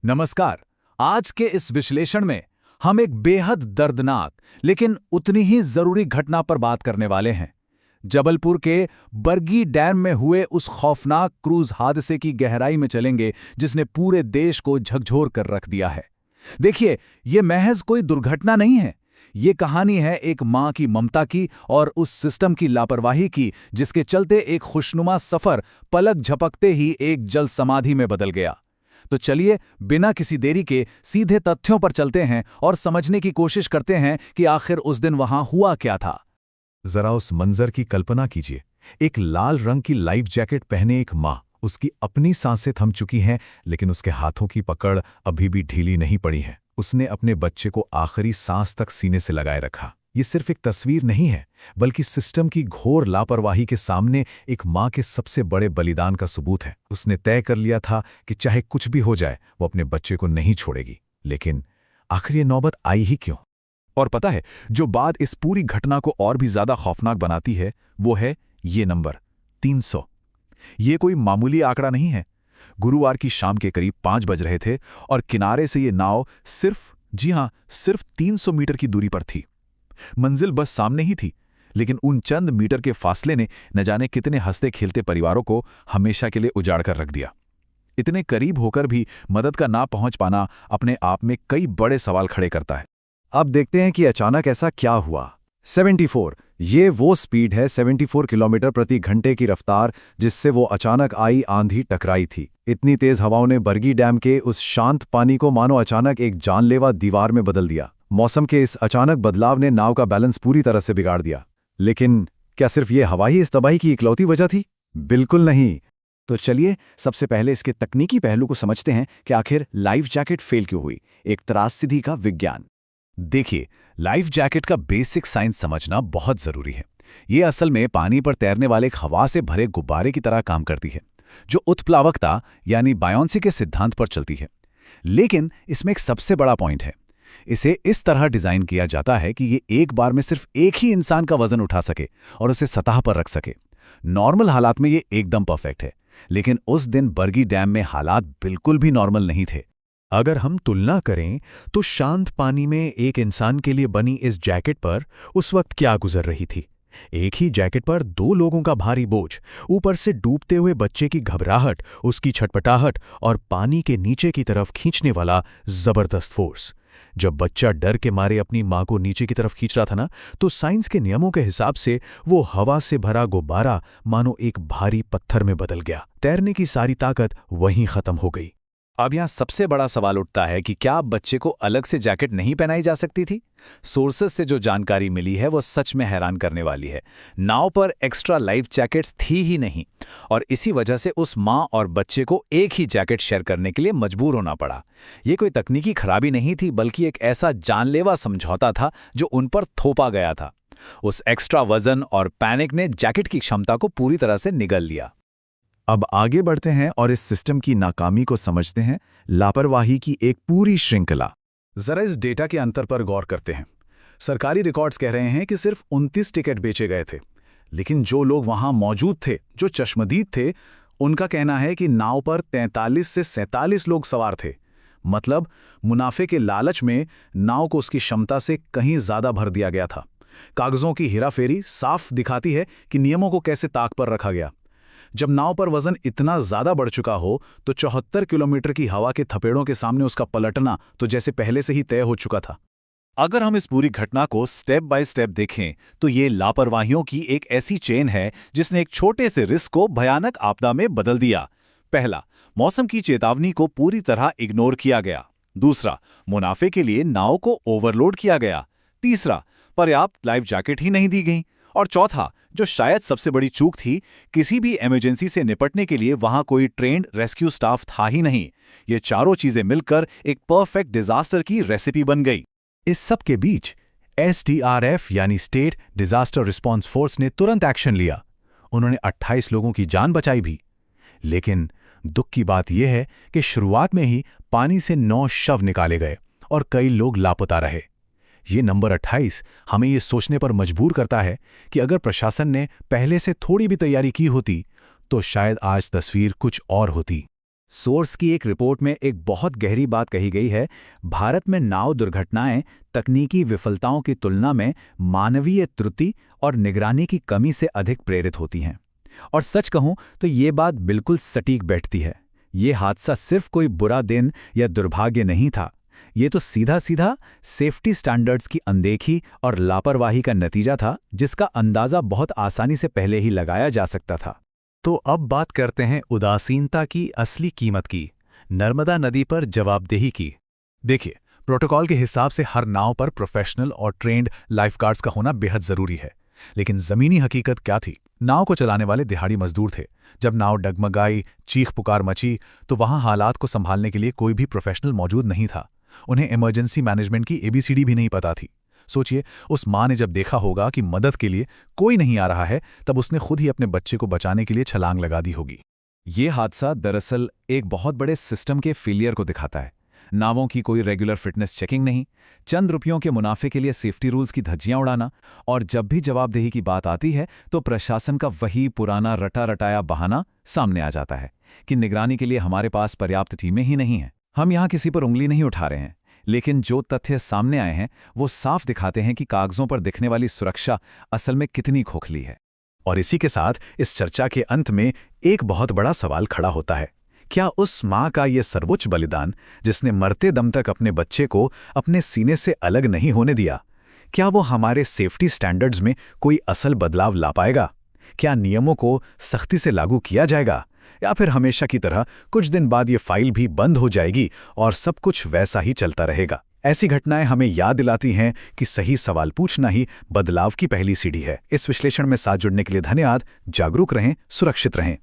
नमस्कार। आज के इस विश्लेषण में हम एक बेहद दर्दनाक लेकिन उतनी ही जरूरी घटना पर बात करने वाले हैं। जबलपुर के बरगी डैम में हुए उस खौफनाक क्रूज हादसे की गहराई में चलेंगे जिसने पूरे देश को झकझोर कर रख दिया है। देखिए, ये महज कोई दुर्घटना नहीं है। ये कहानी है एक मां की ममता की और उस सिस्टम की लापरवाही की जिसके चलते एक खुशनुमा सफर पलक झपकते ही एक जल समाधि में बदल गया। तो चलिए, बिना किसी देरी के सीधे तथ्यों पर चलते हैं और समझने की कोशिश करते हैं कि आखिर उस दिन वहां हुआ क्या था। जरा उस मंजर की कल्पना कीजिए। एक लाल रंग की लाइफ जैकेट पहने एक माँ, उसकी अपनी सांसें थम चुकी हैं, लेकिन उसके हाथों की पकड़ अभी भी ढीली नहीं पड़ी है। उसने अपने बच्चे को आखिरी सांस तक सीने से लगाए रखा। ये सिर्फ एक तस्वीर नहीं है, बल्कि सिस्टम की घोर लापरवाही के सामने एक माँ के सबसे बड़े बलिदान का सबूत है। उसने तय कर लिया था कि चाहे कुछ भी हो जाए, वो अपने बच्चे को नहीं छोड़ेगी। लेकिन आखिर ये नौबत आई ही क्यों? और पता है, जो बात इस पूरी घटना को और भी ज्यादा खौफनाक बनाती है वो है ये नंबर 300। ये कोई मामूली आंकड़ा नहीं है। गुरुवार की शाम के करीब 5 बज रहे थे और किनारे से ये नाव सिर्फ 300 मीटर की दूरी पर थी। मंजिल बस सामने ही थी, लेकिन उन चंद मीटर के फासले ने न जाने कितने हंसते खेलते परिवारों को हमेशा के लिए उजाड़ कर रख दिया। इतने करीब होकर भी मदद का ना पहुंच पाना अपने आप में कई बड़े सवाल खड़े करता है। अब देखते हैं कि अचानक ऐसा क्या हुआ। 74, ये वो स्पीड है, 74 किलोमीटर प्रति घंटे की रफ्तार जिससे वो अचानक आई आंधी टकराई थी। इतनी तेज हवाओं ने बरगी डैम के उस शांत पानी को मानो अचानक एक जानलेवा दीवार में बदल दिया। मौसम के इस अचानक बदलाव ने नाव का बैलेंस पूरी तरह से बिगाड़ दिया। लेकिन क्या सिर्फ ये हवा ही इस तबाही की इकलौती वजह थी? बिल्कुल नहीं। तो चलिए, सबसे पहले इसके तकनीकी पहलू को समझते हैं कि आखिर लाइफ जैकेट फेल क्यों हुई। एक त्रासदी का विज्ञान। देखिए, लाइफ जैकेट का बेसिक साइंस समझना बहुत जरूरी है। ये असल में पानी पर तैरने वाले एक हवा से भरे गुब्बारे की तरह काम करती है, जो उत्प्लावकता यानी बायोंसी के सिद्धांत पर चलती है। लेकिन इसमें एक सबसे बड़ा पॉइंट है। इसे इस तरह डिजाइन किया जाता है कि ये एक बार में सिर्फ एक ही इंसान का वजन उठा सके और उसे सतह पर रख सके। नॉर्मल हालात में ये एकदम परफेक्ट है, लेकिन उस दिन बरगी डैम में हालात बिल्कुल भी नॉर्मल नहीं थे। अगर हम तुलना करें तो शांत पानी में एक इंसान के लिए बनी इस जैकेट पर उस वक्त क्या गुजर रही थी। एक ही जैकेट पर 2 लोगों का भारी बोझ, ऊपर से डूबते हुए बच्चे की घबराहट, उसकी छटपटाहट और पानी के नीचे की तरफ खींचने वाला जबरदस्त फोर्स। जब बच्चा डर के मारे अपनी मां को नीचे की तरफ खींच रहा था ना, तो साइंस के नियमों के हिसाब से वो हवा से भरा गुब्बारा मानो एक भारी पत्थर में बदल गया। तैरने की सारी ताकत वहीं खत्म हो गई। अब यहाँ सबसे बड़ा सवाल उठता है कि क्या बच्चे को अलग से जैकेट नहीं पहनाई जा सकती थी? सोर्सेस से जो जानकारी मिली है वो सच में हैरान करने वाली है। नाव पर एक्स्ट्रा लाइफ जैकेट्स थी ही नहीं, और इसी वजह से उस माँ और बच्चे को एक ही जैकेट शेयर करने के लिए मजबूर होना पड़ा। ये कोई तकनीकी खराबी नहीं थी, बल्कि एक ऐसा जानलेवा समझौता था जो उन पर थोपा गया था। उस एक्स्ट्रा वजन और पैनिक ने जैकेट की क्षमता को पूरी तरह से निगल लिया। अब आगे बढ़ते हैं और इस सिस्टम की नाकामी को समझते हैं, लापरवाही की एक पूरी श्रृंखला। जरा इस डेटा के अंतर पर गौर करते हैं। सरकारी रिकॉर्ड्स कह रहे हैं कि सिर्फ 29 टिकट बेचे गए थे, लेकिन जो लोग वहां मौजूद थे, जो चश्मदीद थे, उनका कहना है कि नाव पर 43 से 47 लोग सवार थे। मतलब मुनाफे के लालच में नाव को उसकी क्षमता से कहीं ज्यादा भर दिया गया था। कागजों की हेराफेरी साफ दिखाती है कि नियमों को कैसे ताक पर रखा गया। जब नाव पर वजन इतना ज्यादा बढ़ चुका हो तो 74 किलोमीटर की हवा के थपेड़ों के सामने उसका पलटना तो जैसे पहले से ही तय हो चुका था। अगर हम इस पूरी घटना को स्टेप बाय स्टेप देखें तो ये लापरवाहियों की एक ऐसी चेन है जिसने एक छोटे से रिस्क को भयानक आपदा में बदल दिया। पहला, मौसम की चेतावनी को पूरी तरह इग्नोर किया गया। दूसरा, मुनाफे के लिए नाव को ओवरलोड किया गया। तीसरा, पर्याप्त लाइफ जैकेट ही नहीं दी गई। और चौथा, जो शायद सबसे बड़ी चूक थी, किसी भी इमरजेंसी से निपटने के लिए वहां कोई ट्रेंड रेस्क्यू स्टाफ था ही नहीं। ये चारों चीजें मिलकर एक परफेक्ट डिजास्टर की रेसिपी बन गई। इस सब के बीच SDRF यानी स्टेट डिजास्टर रिस्पांस फोर्स ने तुरंत एक्शन लिया। उन्होंने 28 लोगों की जान बचाई भी। लेकिन दुख की बात यह है कि शुरुआत में ही पानी से 9 शव निकाले गए और कई लोग लापता रहे। ये नंबर 28 हमें ये सोचने पर मजबूर करता है कि अगर प्रशासन ने पहले से थोड़ी भी तैयारी की होती तो शायद आज तस्वीर कुछ और होती। सोर्स की एक रिपोर्ट में एक बहुत गहरी बात कही गई है। भारत में नाव दुर्घटनाएं तकनीकी विफलताओं की तुलना में मानवीय त्रुटि और निगरानी की कमी से अधिक प्रेरित होती हैं। और सच कहूं तो ये बात बिल्कुल सटीक बैठती है। ये हादसा सिर्फ कोई बुरा दिन या दुर्भाग्य नहीं था। ये तो सीधा सीधा सेफ्टी स्टैंडर्ड्स की अनदेखी और लापरवाही का नतीजा था, जिसका अंदाजा बहुत आसानी से पहले ही लगाया जा सकता था। तो अब बात करते हैं उदासीनता की असली कीमत की, नर्मदा नदी पर जवाबदेही की। देखिए, प्रोटोकॉल के हिसाब से हर नाव पर प्रोफेशनल और ट्रेंड लाइफगार्ड्स का होना बेहद जरूरी है, लेकिन जमीनी हकीकत क्या थी? नाव को चलाने वाले दिहाड़ी मजदूर थे। जब नाव डगमगाई, चीख पुकार मची, तो वहां हालात को संभालने के लिए कोई भी प्रोफेशनल मौजूद नहीं था। उन्हें इमरजेंसी मैनेजमेंट की ABCD भी नहीं पता थी। सोचिए, उस माँ ने जब देखा होगा कि मदद के लिए कोई नहीं आ रहा है, तब उसने खुद ही अपने बच्चे को बचाने के लिए छलांग लगा दी होगी। ये हादसा दरअसल एक बहुत बड़े सिस्टम के फेलियर को दिखाता है। नावों की कोई रेगुलर फिटनेस चेकिंग नहीं, चंद रुपयों के मुनाफे के लिए सेफ्टी रूल्स की धज्जियां उड़ाना, और जब भी जवाबदेही की बात आती है तो प्रशासन का वही पुराना रटा रटाया बहाना सामने आ जाता है कि निगरानी के लिए हमारे पास पर्याप्त टीमें ही नहीं हैं। हम यहाँ किसी पर उंगली नहीं उठा रहे हैं, लेकिन जो तथ्य सामने आए हैं वो साफ दिखाते हैं कि कागजों पर दिखने वाली सुरक्षा असल में कितनी खोखली है। और इसी के साथ इस चर्चा के अंत में एक बहुत बड़ा सवाल खड़ा होता है। क्या उस माँ का ये सर्वोच्च बलिदान, जिसने मरते दम तक अपने बच्चे को अपने सीने से अलग नहीं होने दिया, क्या वो हमारे सेफ्टी स्टैंडर्ड्स में कोई असल बदलाव ला पाएगा? क्या नियमों को सख्ती से लागू किया जाएगा, या फिर हमेशा की तरह कुछ दिन बाद ये फाइल भी बंद हो जाएगी और सब कुछ वैसा ही चलता रहेगा? ऐसी घटनाएं हमें याद दिलाती हैं कि सही सवाल पूछना ही बदलाव की पहली सीढ़ी है। इस विश्लेषण में साथ जुड़ने के लिए धन्यवाद। जागरूक रहें, सुरक्षित रहें।